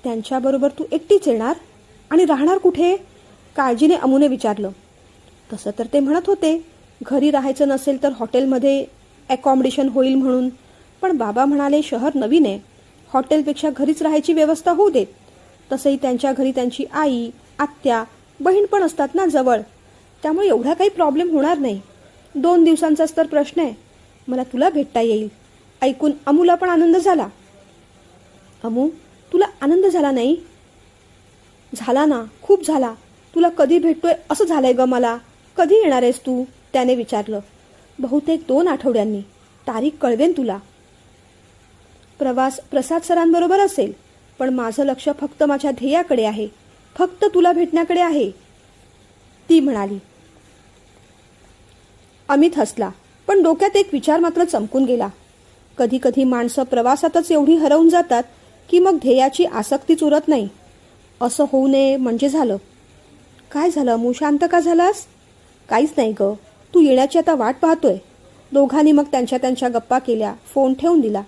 त्यांच्याबरोबर तू एकटीच येणार आणि राहणार कुठे? काळजीने अमूने विचारलं. तसं तर ते म्हणत होते घरी राहायचं नसेल तर हॉटेलमध्ये अकॉमोडेशन होईल म्हणून. पण बाबा म्हणाले शहर नवीन आहे, हॉटेलपेक्षा घरीच राहायची व्यवस्था होऊ देत. तसंही त्यांच्या घरी त्यांची आई, आत्या, बहीण पण असतात ना जवळ, त्यामुळे एवढा काही प्रॉब्लेम होणार नाही. 2 दिवसांचाच तर प्रश्न आहे. मला तुला भेटता येईल. ऐकून अमूला पण आनंद झाला. अमू, तुला आनंद झाला नाही? झाला ना, खूप झाला. तुला कधी भेटतोय असं झालंय ग मला. कधी येणार आहेस तू? त्याने विचारलं. बहुतेक 2 आठवड्यांनी. तारीख कळवेन तुला. प्रवास प्रसाद सरांबरोबर असेल, पण माझं लक्ष फक्त माझ्या ध्येयाकडे आहे, फक्त तुला भेटण्याकडे आहे, ती म्हणाली. अमित हसला, पण डोक्यात एक विचार मात्र चमकून गेला. कधी कधी माणसं प्रवासातच एवढी हरवून जातात की मग ध्येयाची आसक्तीच उरत नाही. असं होऊ नये म्हणजे झालं. काय झालं अमू, शांत का झालास? काहीच नाही ग, तू येण्याची आता वाट पाहतोय. दोघांनी मग त्यांच्या गप्पा केल्या. फोन ठेवून दिला.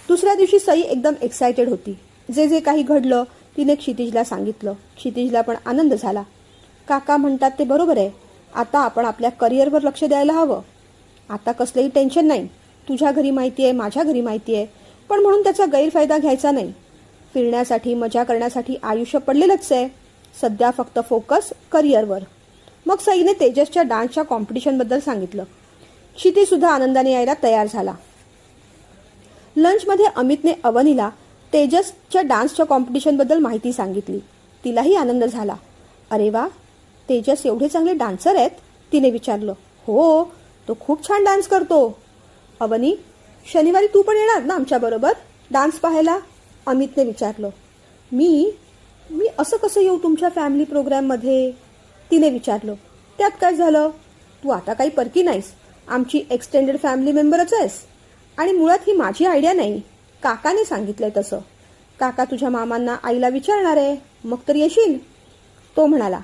दुसऱ्या दिवशी सई एकदम एक्सायटेड होती. जे काही घडलं तिने क्षितिजला सांगितलं. क्षितिजला पण आनंद झाला. काका म्हणतात ते बरोबर आहे. आता आपण आपल्या करिअरवर लक्ष द्यायला हवं. आता कसलंही टेन्शन नाही. तुझ्या घरी माहिती आहे, माझ्या घरी माहिती आहे, पण म्हणून त्याचा गैरफायदा घ्यायचा नाही. फिरण्यासाठी, मजा करण्यासाठी आयुष्य पडलेलंच आहे. सध्या फक्त फोकस करिअरवर. मग सईने तेजसच्या डान्सच्या कॉम्पिटिशनबद्दल सांगितलं. क्षितिजसुद्धा आनंदाने यायला तयार झाला. लंचमध्ये अमितने अवनीला तेजसच्या डान्सच्या कॉम्पिटिशनबद्दल माहिती सांगितली. तिलाही आनंद झाला. अरे वा, तेजस एवढे चांगले डान्सर आहेत? तिने विचारलं. हो, तो खूप छान डान्स करतो. अवनी, शनिवारी तू पण येणार ना आमच्याबरोबर डान्स पाहायला? अमितने विचारलं. मी असं कसं येऊ तुमच्या फॅमिली प्रोग्रॅममध्ये? तिने विचारलं. त्यात काय झालं? तू आता काही परकी नाहीस. आमची एक्सटेंडेड फॅमिली मेंबरच आहेस. आणि मुळात ही माझी आयडिया नाही, काकाने सांगितलंय तसं. काका तुझ्या मामांना, आईला विचारणार आहे, मग तर येशील? तो म्हणाला.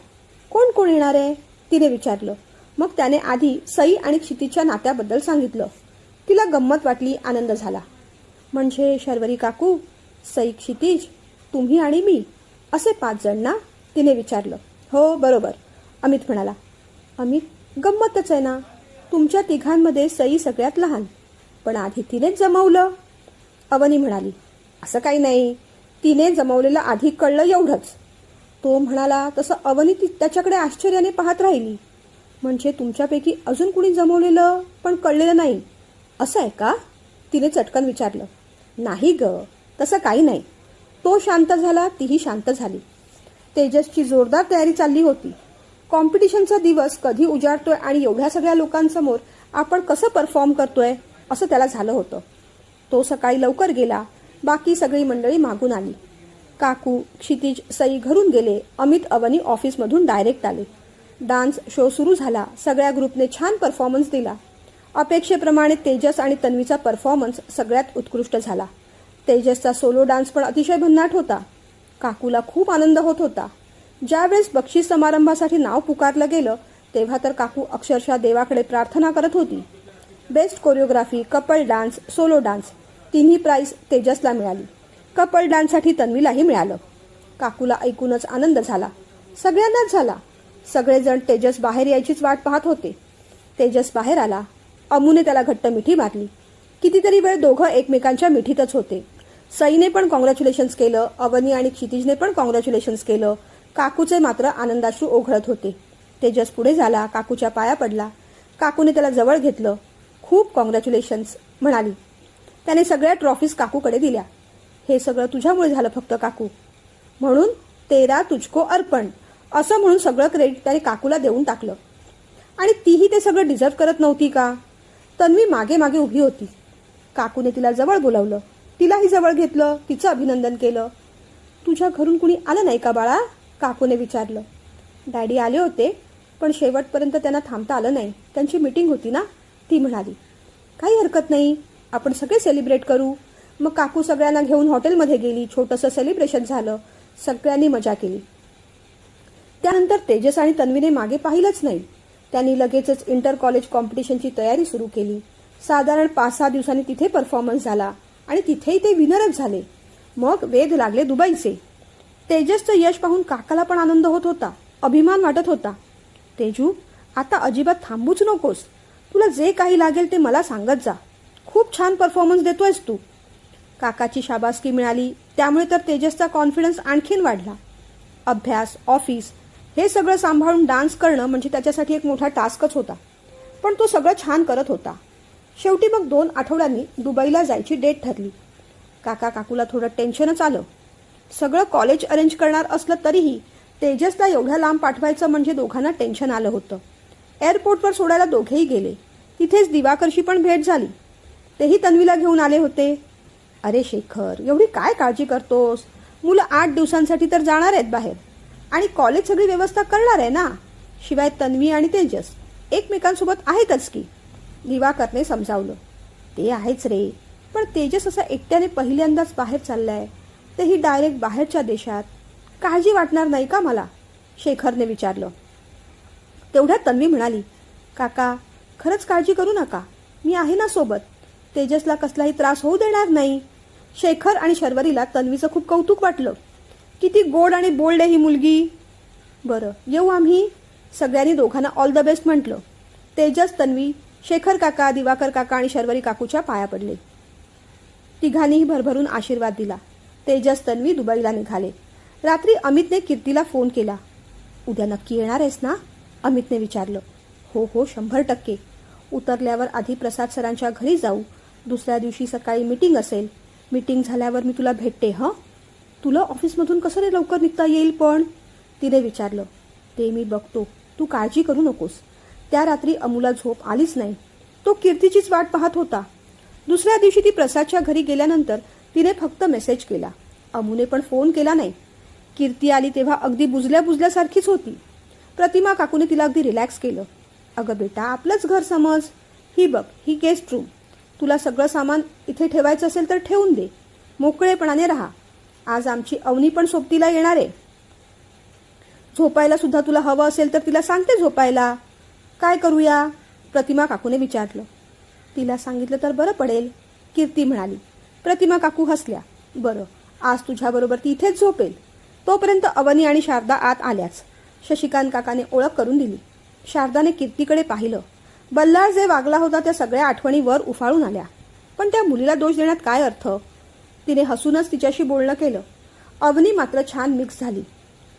कोण कोण येणार आहे? तिने विचारलं. मग त्याने आधी सई आणि क्षितिजच्या नात्याबद्दल सांगितलं. तिला गंमत वाटली, आनंद झाला. म्हणजे शर्वरी काकू, सई, क्षितिज, तुम्ही आणि मी असे 5 जण ना? तिने विचारलं. हो बरोबर, अमित म्हणाला. अमित, गंमतच आहे ना. तुमच्या तिघांमध्ये सई सगळ्यात लहान, पण आधी तिनेच जमवलं. अवनी म्हणाली. असं काही नाही, तिने जमवलेलं आधी कळलं एवढंच. तो म्हणाला तसं अवनी त्याच्याकडे आश्चर्याने पाहत राहिली. म्हणजे तुमच्यापैकी अजून कुणी जमवलेलं पण कळलेलं नाही, असं आहे का? तिने चटकन विचारलं. नाही ग, तसं काही नाही. तो शांत झाला, तीही शांत झाली. तेजसची जोरदार तयारी चालली होती. कॉम्पिटिशनचा दिवस कधी उजाडतोय आणि एवढ्या सगळ्या लोकांसमोर आपण कसं परफॉर्म करतोय असं त्याला झालं होतं. तो सकाळी लवकर गेला. बाकी सगळी मंडळी मागून आली. काकू, क्षितिज, सई घरून गेले. अमित, अवनी ऑफिसमधून डायरेक्ट आले. डान्स शो सुरू झाला. सगळ्या ग्रुपने छान परफॉर्मन्स दिला. अपेक्षेप्रमाणे तेजस आणि तन्वीचा परफॉर्मन्स सगळ्यात उत्कृष्ट झाला. तेजसचा सोलो डान्स पण अतिशय भन्नाट होता. काकूला खूप आनंद होत होता. ज्यावेळेस बक्षीस समारंभासाठी नाव पुकारलं गेलं तेव्हा तर काकू अक्षरशः देवाकडे प्रार्थना करत होती. Best choreography, couple dance, solo dance तिन्ही प्राइज तेजसला मिळाली. कपल डान्ससाठी तन्वीलाही मिळालं. काकूला ऐकूनच आनंद झाला. सगळ्यांनाच झाला. सगळेजण तेजस बाहेर यायचीच वाट पाहत होते. तेजस बाहेर आला. अमुने त्याला घट्ट मिठी मारली. कितीतरी वेळ दोघं एकमेकांच्या मिठीतच होते. सईने पण कॉंग्रॅच्युलेशन्स केलं. अवनी आणि क्षितिजने पण कॉंग्रॅच्युलेशन्स केलं. काकूचे मात्र आनंदाश्रू ओघळत होते. तेजस पुढे झाला. काकूच्या पाया पडला. काकूने त्याला जवळ घेतलं. खूप कॉंग्रॅच्युलेशन्स म्हणाली. त्याने सगळ्या ट्रॉफीज काकूकडे दिल्या. हे सगळं तुझ्यामुळे झालं फक्त काकू, म्हणून तेरा तुझको अर्पण असं म्हणून सगळं क्रेडिट त्याने काकूला देऊन टाकलं. आणि तीही ते सगळं डिझर्व करत नव्हती का? तन्वी मागे मागे उभी होती. काकूने तिला जवळ बोलावलं. तिलाही जवळ घेतलं. तिचं अभिनंदन केलं. तुझ्या घरून कुणी आलं नाही का बाळा? काकूने विचारलं. डॅडी आले होते, पण शेवटपर्यंत त्यांना थांबता आलं नाही. त्यांची मीटिंग होती ना, ती म्हणाली. काही हरकत नाही, आपण सगळे सेलिब्रेट करू. मग काकू सगळ्यांना घेऊन हॉटेलमध्ये गेली. छोटंसं सेलिब्रेशन झालं. सगळ्यांनी मजा केली. त्यानंतर तेजस आणि तन्वीने मागे पाहिलंच नाही. त्यांनी लगेचच इंटर कॉलेज कॉम्पिटिशनची तयारी सुरू केली. साधारण 5-6 दिवसांनी तिथे परफॉर्मन्स झाला आणि तिथेही ते विनरच झाले. मग वेध लागले दुबईचे. तेजसचं यश पाहून काकाला पण आनंद होत होता. अभिमान वाटत होता. तेजू, आता अजिबात थांबूच नकोस. तुला जे काही लागेल ते मला सांगत जा. खूप छान परफॉर्मन्स देतोयस तू. काकाची शाबासकी मिळाली. त्यामुळे तर तेजसचा कॉन्फिडन्स आणखीन वाढला. अभ्यास, ऑफिस हे सगळं सांभाळून डान्स करणं म्हणजे त्याच्यासाठी एक मोठा टास्कच होता. पण तो सगळं छान करत होता. शेवटी मग 2 आठवड्यांनी दुबईला जायची डेट ठरली. काकूला थोडं टेन्शनच आलं. सगळं कॉलेज अरेंज करणार असलं तरीही तेजसला एवढ्या लांब पाठवायचं म्हणजे दोघांना टेन्शन आलं होतं. एअरपोर्टवर सोडायला दोघेही गेले. तिथेच दिवाकरशी पण भेट झाली. तेही तन्वीला घेऊन आले होते. अरे शेखर, एवढी काय काळजी करतोस? मुलं 8 दिवसांसाठी तर जाणार आहेत बाहेर आणि कॉलेज सगळी व्यवस्था करणार आहे ना. शिवाय तन्वी आणि तेजस एकमेकांसोबत आहेतच की, दिवाकरने समजावलं. ते आहेच रे, पण तेजस असा एकट्याने पहिल्यांदाच बाहेर चाललाय, तेही डायरेक्ट बाहेरच्या देशात. काळजी वाटणार नाही का मला? शेखरने विचारलं. तेवढ्यात तन्वी म्हणाली, काका खरंच काळजी करू नका, मी आहे ना सोबत. तेजसला कसलाही त्रास होऊ देणार नाही. शेखर आणि शर्वरीला तन्वीचं खूप कौतुक वाटलं. किती गोड आणि बोल्ड आहे ही मुलगी. बरं, येऊ आम्ही. सगळ्यांनी दोघांना ऑल द बेस्ट म्हटलं. तेजस, तन्वी, शेखर काका, दिवाकर काका आणि शर्वरी काकूच्या पाया पडले. तिघांनीही भरभरून आशीर्वाद दिला. तेजस, तन्वी दुबईला निघाले. रात्री अमितने कीर्तीला फोन केला. उद्या नक्की येणार आहेस ना? अमितने विचारलं. हो हो, 100%. उतरल्यावर आधी प्रसाद सरांच्या घरी जाऊ. दुसऱ्या दिवशी सकाळी मीटिंग असेल. मीटिंग झाल्यावर मी तुला भेटते. हं, तुला ऑफिसमधून कसं रे लवकर निघता येईल पण? तिने विचारलं. ते मी बघतो, तू काळजी करू नकोस. त्या रात्री अमूला झोप आलीच नाही. तो कीर्तीचीच वाट पाहत होता. दुसऱ्या दिवशी ती प्रसादच्या घरी गेल्यानंतर तिने फक्त मेसेज केला. अमूने पण फोन केला नाही. कीर्ती आली तेव्हा अगदी बुजल्यासारखीच होती. प्रतिमा काकूने तिला अगदी रिलॅक्स केलं. अगं बेटा, आपलंच घर समज. ही बघ, ही गेस्ट रूम. तुला सगळं सामान इथे ठेवायचं असेल तर ठेवून दे. मोकळेपणाने राहा. आज आमची अवनी पण सोबतीला येणार आहे. झोपायला सुद्धा तुला हवं असेल तर तिला सांगते झोपायला. काय करूया? प्रतिमा काकूने विचारलं. तिला सांगितलं तर बरं पडेल, कीर्ती म्हणाली. प्रतिमा काकू हसल्या. बरं, आज तुझ्याबरोबर ती इथेच झोपेल. तोपर्यंत अवनी आणि शारदा आत आल्याच. शशिकांत काकाने ओळख करून दिली. शारदाने कीर्तीकडे पाहिलं. बल्लाळ जे वागला होता त्या सगळ्या आठवणी वर उफाळून आल्या. पण त्या मुलीला दोष देण्यात काय अर्थ? तिने हसूनच तिच्याशी बोलणं केलं. अवनी मात्र छान मिक्स झाली.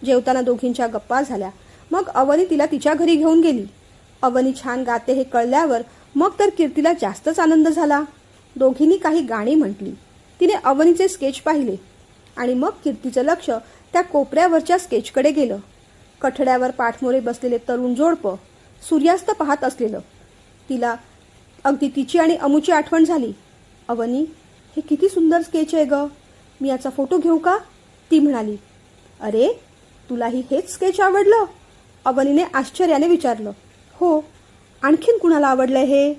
जेवताना दोघींच्या गप्पा झाल्या. मग अवनी तिला तिच्या घरी घेऊन गेली. अवनी छान गाते हे कळल्यावर मग तर कीर्तीला जास्तच आनंद झाला. दोघींनी काही गाणी म्हटली. तिने अवनीचे स्केच पाहिले आणि मग कीर्तीचं लक्ष त्या कोपऱ्यावरच्या स्केचकडे गेलं. कठड्यावर पाठमोरे बसलेले तरुण जोडपं सूर्यास्त पाहत असलेलं. तिला अगदी तिची आणि अमूची आठवण झाली. अवनी, हे किती सुंदर स्केच आहे ग. मी याचा फोटो घेऊ का? ती म्हणाली. अरे, तुलाही हेच स्केच आवडलं? अवनीने आश्चर्याने विचारलं. हो, आणखीन कुणाला आवडलंय हे?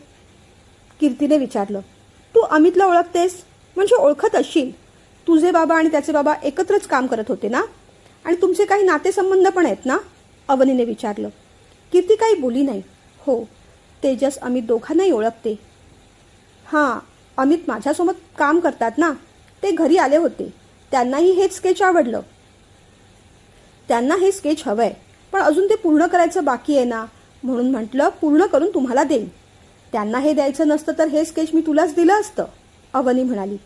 कीर्तीने विचारलं. तू अमितला ओळखतेस, म्हणजे ओळखत असशील. तुझे बाबा आणि त्याचे बाबा एकत्रच काम करत होते ना? आणि तुमचे काही नातेसंबंध पण आहेत ना? अवनीने विचारलं. कीर्ती काही बोली नाही. हो, तेजस अमित दोघांनाही ओळखते. हां, अमित माझ्यासोबत काम करतात ना, ते घरी आले होते. त्यांनाही हेच स्केच आवडलं. त्यांना हे स्केच हवंय, पण अजून ते पूर्ण करायचं बाकी आहे ना, म्हणून म्हटलं पूर्ण करून तुम्हाला देईन. त्यांना हे द्यायचं नसतं तर हे स्केच मी तुलाच दिलं असतं, अवनी म्हणाली.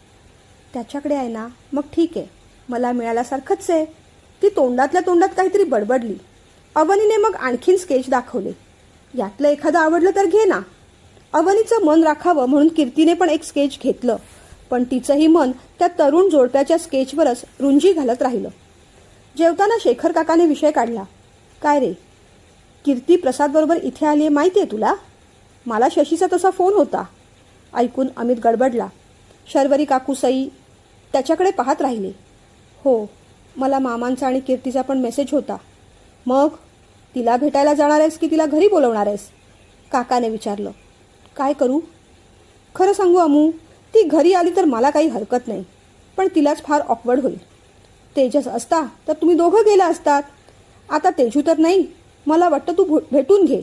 त्याच्याकडे आहे ना, मग ठीक आहे, मला मिळाल्यासारखंच आहे. ती तोंडातल्या तोंडात काहीतरी बडबडली. अवनीने मग आणखीन स्केच दाखवले. यातलं एखादं आवडलं तर घे ना. अवनीचं मन राखावं म्हणून कीर्तीने पण एक स्केच घेतलं, पण तिचंही मन त्या तरुण जोडप्याच्या स्केचवरच रुंजी घालत राहिलं. जेवताना शेखर काकाने विषय काढला. काय रे, कीर्ती प्रसादबरोबर इथे आली आहे माहिती आहे तुला? मला शशीचा तसा फोन होता. ऐकून अमित गडबडला. शर्वरी काकू सई त्याच्याकडे पाहत राहिले. हो, मला मामांचा आणि कीर्तीचा पण मेसेज होता. मग तिला भेटायला जाणार आहेस की तिला घरी बोलवणार आहेस? काकाने विचारलं. काय करू? खरं सांगू अमू, ती घरी आली तर मला काही हरकत नाही, पण तिलाच फार ऑकवर्ड होईल. तेजस असता तर तुम्ही दोघं गेला असतात. आता तेजू तर नाही. मला वाटतं तू भेटून घे.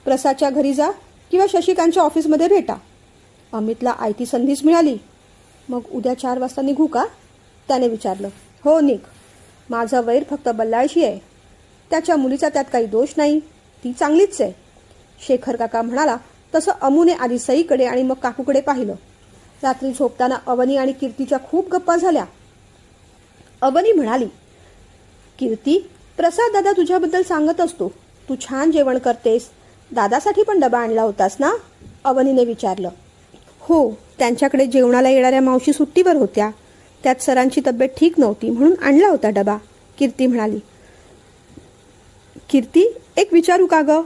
प्रसादच्या घरी जा किंवा शशिकांतच्या ऑफिसमध्ये भेटा. अमितला आयती संधीच मिळाली. मग उद्या 4 वाजता निघू का? त्याने विचारलं. हो, निघ. माझं वैर फक्त बल्लाळशी आहे. त्याच्या मुलीचा त्यात काही दोष नाही. ती चांगलीच आहे. शेखर काका म्हणाला तसं अमूने आधी सईकडे आणि मग काकूकडे पाहिलं. रात्री झोपताना अवनी आणि कीर्तीच्या खूप गप्पा झाल्या. अवनी म्हणाली, कीर्ती, प्रसाद दादा तुझ्याबद्दल सांगत असतो. तू छान जेवण करतेस. दादासाठी पण डबा आणला होतास ना? अवनीने विचारलं. हो, त्यांच्याकडे जेवणाला येणाऱ्या मावशी सुट्टीवर होत्या. त्यात सरांची तब्येत ठीक नव्हती म्हणून आणला होता डबा, कीर्ती म्हणाली. कीर्ती, एक विचारू का ग?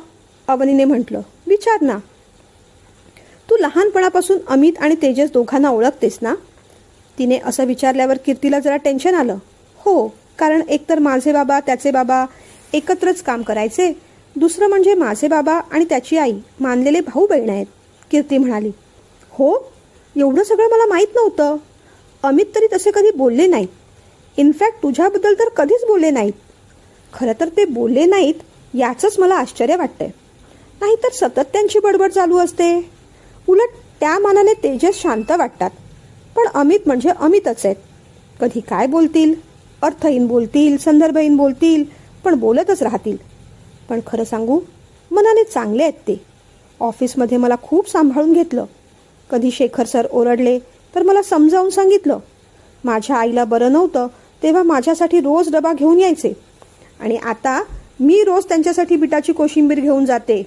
अवनीने म्हटलं. विचार ना. तू लहानपणापासून अमित आणि तेजस दोघांना ओळखतेस ना? तिने असं विचारल्यावर कीर्तीला जरा टेन्शन आलं. हो, कारण एकतर माझे बाबा त्याचे बाबा एकत्रच काम करायचे. दुसरं म्हणजे माझे बाबा आणि त्याची आई मानलेले भाऊ बहीण आहेत, कीर्ती म्हणाली. हो, एवढं सगळं मला माहीत नव्हतं. अमित तरी तसे कधी बोलले नाहीत. इनफॅक्ट तुझ्याबद्दल तर कधीच बोलले नाहीत. खरं तर ते बोलले नाहीत याचंच मला आश्चर्य वाटतंय. नाहीतर सतत त्यांची बडबड चालू असते. उलट त्या मानाने तेजस शांत वाटतात. पण अमित म्हणजे अमितच आहेत. कधी काय बोलतील? अर्थहीन बोलतील, संदर्भहीन बोलतील, पण बोलतच राहतील. पण खरं सांगू, मनाने चांगले आहेत ते. ऑफिसमध्ये मला खूप सांभाळून घेतलं. कधी शेखर सर ओरडले तर मला समजावून सांगितलं. माझ्या आईला बरं नव्हतं तेव्हा माझ्यासाठी रोज डबा घेऊन यायचे. आणि आता मी रोज त्यांच्यासाठी बिटाची कोशिंबीर घेऊन जाते.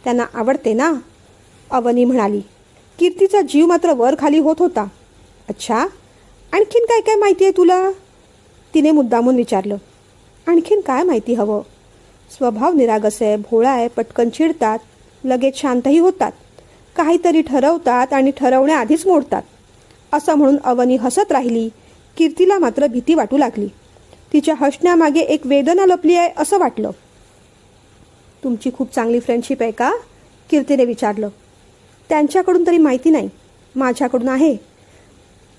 त्यांना आवडते ना, अवनी म्हणाली. कीर्तीचा जीव मात्र वर खाली होत होता. अच्छा, आणखीन काय काय माहिती आहे तुला? तिने मुद्दामून विचारलं. आणखीन काय माहिती हवं? स्वभाव निरागस आहे, भोळा आहे, पटकन चिडतात, लगेच शांतही होतात, काहीतरी ठरवतात आणि ठरवण्याआधीच मोडतात. असं म्हणून अवनी हसत राहिली. कीर्तीला मात्र भीती वाटू लागली. तिच्या हसण्यामागे एक वेदना लपली आहे असं वाटलं. तुमची खूप चांगली फ्रेंडशिप आहे का? कीर्तीने विचारलं. त्यांच्याकडून तरी माहिती नाही, माझ्याकडून आहे.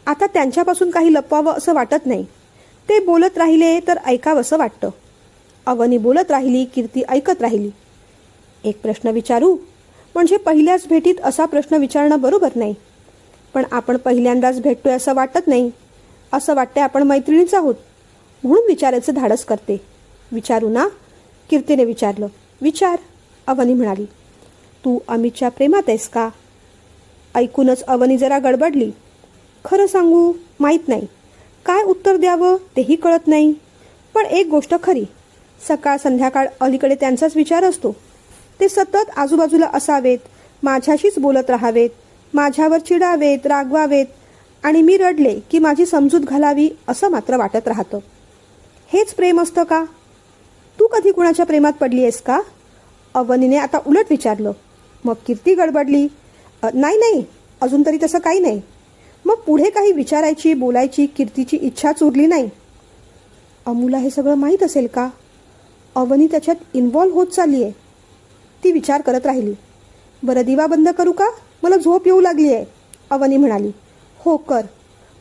आता त्यांच्यापासून काही लपवावं असं वाटत नाही. ते बोलत राहिले तर ऐकावंसं वाटतं. अवनी बोलत राहिली, कीर्ती ऐकत राहिली. एक प्रश्न विचारू? म्हणजे पहिल्याच भेटीत असा प्रश्न विचारणं बरोबर नाही. पण आपण पहिल्यांदाच भेटतोय असं वाटत नाही. असं वाटतंय आपण मैत्रिणीच आहोत, म्हणून विचारायचं धाडस करते. विचारू ना? कीर्तीने विचारलं. विचार, अवनी म्हणाली. तू अमितच्या प्रेमात आहेस का? ऐकूनच अवनी जरा गडबडली. खरं सांगू, माहीत नाही. काय उत्तर द्यावं तेही कळत नाही. पण एक गोष्ट खरी, सकाळ संध्याकाळ अलीकडे त्यांचाच विचार असतो. ते सतत आजूबाजूला असावेत, माझ्याशीच बोलत राहावेत, माझ्यावर चिडावेत, रागवावेत, आणि मी रडले की माझी समजूत घालावी असं मात्र वाटत राहतं. हेच प्रेम असतं का? तू कधी कुणाच्या प्रेमात पडली आहेस का? अवनीने आता उलट विचारलं. मग कीर्ती गडबडली. नाही नाही, अजून तरी तसं काही नाही. मग पुढे काही विचारायची, बोलायची कीर्तीची इच्छाच उरली नाही. अमूला हे सगळं माहीत असेल का? अवनी त्याच्यात इन्व्हॉल्व होत चालली आहे. ती विचार करत राहिली. बरं, दिवा बंद करू का? मला झोप येऊ लागली आहे, अवनी म्हणाली. हो कर.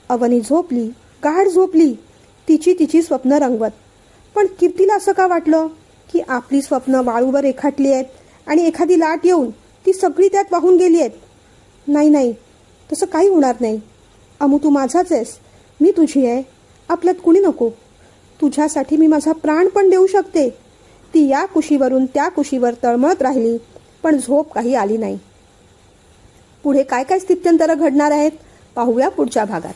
अवनी झोपली, गाढ झोपली, तिची स्वप्न रंगवत. पण कीर्तीला असं का वाटलं की आपली स्वप्न वाळूवर रेखाटली आहेत आणि एखादी लाट येऊन ती सगळी त्यात वाहून गेली आहेत? नाही नाही, तसं काही होणार नाही. अमू, तू माझाच आहेस, मी तुझी आहे. आपल्यात कुणी नको. तुझ्यासाठी मी माझा प्राण पण देऊ शकते. ती या कुशीवरून त्या कुशीवर तळमळत राहिली, पण झोप काही आली नाही. पुढे काय काय स्थित्यंतरं घडणार आहेत पाहूया पुढच्या भागात.